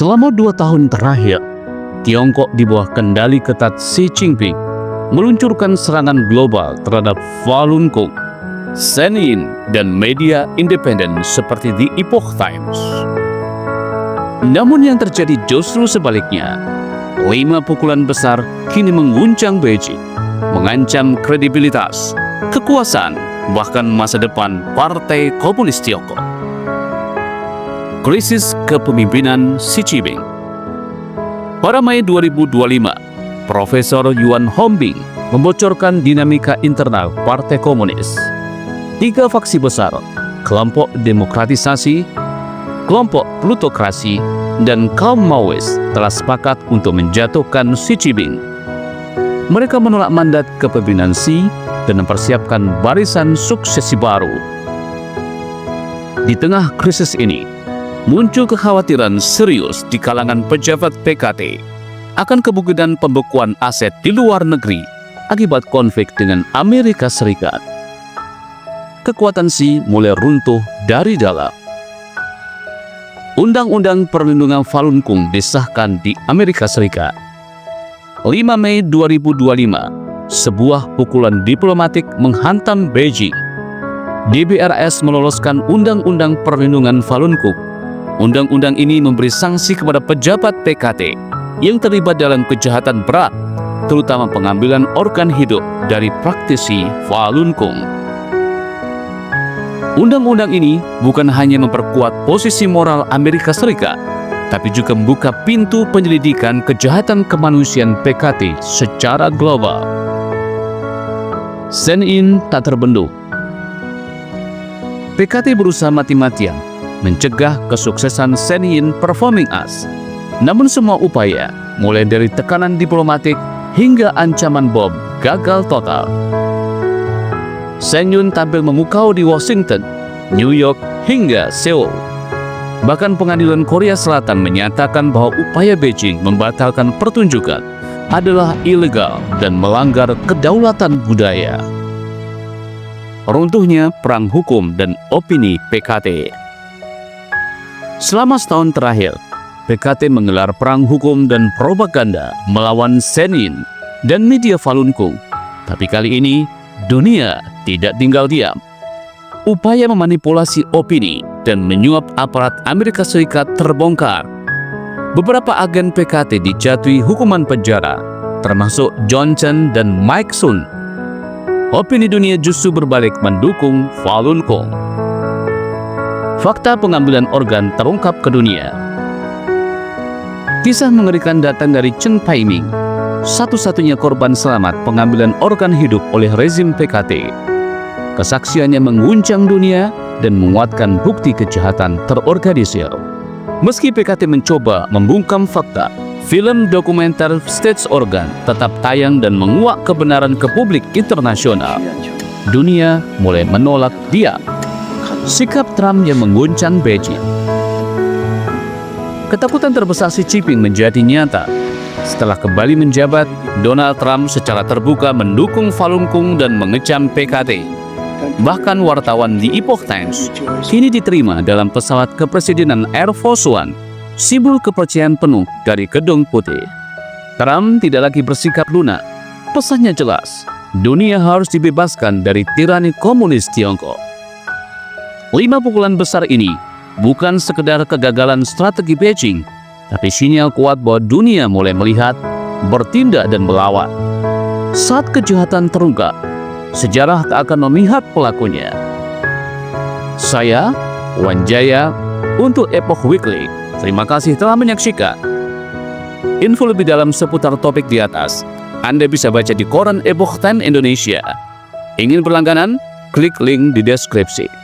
Selama 2 tahun terakhir, Tiongkok di bawah kendali ketat Xi Jinping meluncurkan serangan global terhadap Falun Gong, Shenyang, dan media independen seperti The Epoch Times. Namun yang terjadi justru sebaliknya. 5 pukulan besar kini mengguncang Beijing, mengancam kredibilitas, kekuasaan, bahkan masa depan Partai Komunis Tiongkok. Krisis kepemimpinan Xi Jinping. Pada Mei 2025, Profesor Yuan Hongbing membocorkan dinamika internal Partai Komunis. 3 faksi besar, kelompok demokratisasi, kelompok plutokrasi, dan kaum Maois telah sepakat untuk menjatuhkan Xi Jinping. Mereka menolak mandat kepemimpinan Xi dan mempersiapkan barisan suksesi baru. Di tengah krisis ini, muncul kekhawatiran serius di kalangan pejabat PKT akan kemungkinan pembekuan aset di luar negeri akibat konflik dengan Amerika Serikat. Kekuatan Xi mulai runtuh dari dalam. Undang-Undang Perlindungan Falun Gong disahkan di Amerika Serikat. 5 Mei 2025, sebuah pukulan diplomatik menghantam Beijing. DBRS meloloskan Undang-Undang Perlindungan Falun Gong. Undang-undang ini memberi sanksi kepada pejabat PKT yang terlibat dalam kejahatan berat, terutama pengambilan organ hidup dari praktisi Falun Gong. Undang-undang ini bukan hanya memperkuat posisi moral Amerika Serikat, tapi juga membuka pintu penyelidikan kejahatan kemanusiaan PKT secara global. Shenyang tak terbendung. PKT berusaha mati-matian mencegah kesuksesan Shenyang Performing Arts. Namun semua upaya, mulai dari tekanan diplomatik hingga ancaman bom, gagal total. Shenyang tampil memukau di Washington, New York, hingga Seoul. Bahkan pengadilan Korea Selatan menyatakan bahwa upaya Beijing membatalkan pertunjukan adalah ilegal dan melanggar kedaulatan budaya. Runtuhnya perang hukum dan opini PKT. Selama setahun terakhir, PKT menggelar perang hukum dan propaganda melawan Shenyang dan media Falun Gong. Tapi kali ini, dunia tidak tinggal diam. Upaya memanipulasi opini dan menyuap aparat Amerika Serikat terbongkar. Beberapa agen PKT dijatuhi hukuman penjara, termasuk Johnson dan Mike Sun. Opini dunia justru berbalik mendukung Falun Gong. Fakta pengambilan organ terungkap ke dunia. Kisah mengerikan datang dari Chen Paiming, satu-satunya korban selamat pengambilan organ hidup oleh rezim PKT. Kesaksiannya mengguncang dunia dan menguatkan bukti kejahatan terorganisir. Meski PKT mencoba membungkam fakta, film dokumenter State Organ tetap tayang dan menguak kebenaran ke publik internasional. Dunia mulai menolak diam. Sikap Trump yang mengguncang Beijing. Ketakutan terbesar Xi Jinping menjadi nyata. Setelah kembali menjabat, Donald Trump secara terbuka mendukung Falun Gong dan mengecam PKT. Bahkan wartawan The Epoch Times kini diterima dalam pesawat kepresidenan Air Force One, simbol kepercayaan penuh dari Gedung Putih. Trump tidak lagi bersikap lunak. Pesannya jelas, dunia harus dibebaskan dari tirani komunis Tiongkok. 5 pukulan besar ini bukan sekedar kegagalan strategi Beijing, tapi sinyal kuat bahwa dunia mulai melihat, bertindak dan melawan. Saat kejahatan terungkap, sejarah tak akan memihak pelakunya. Saya, Wan Jaya, untuk Epoch Weekly. Terima kasih telah menyaksikan. Info lebih dalam seputar topik di atas Anda bisa baca di koran Epoch Times Indonesia. Ingin berlangganan? Klik link di deskripsi.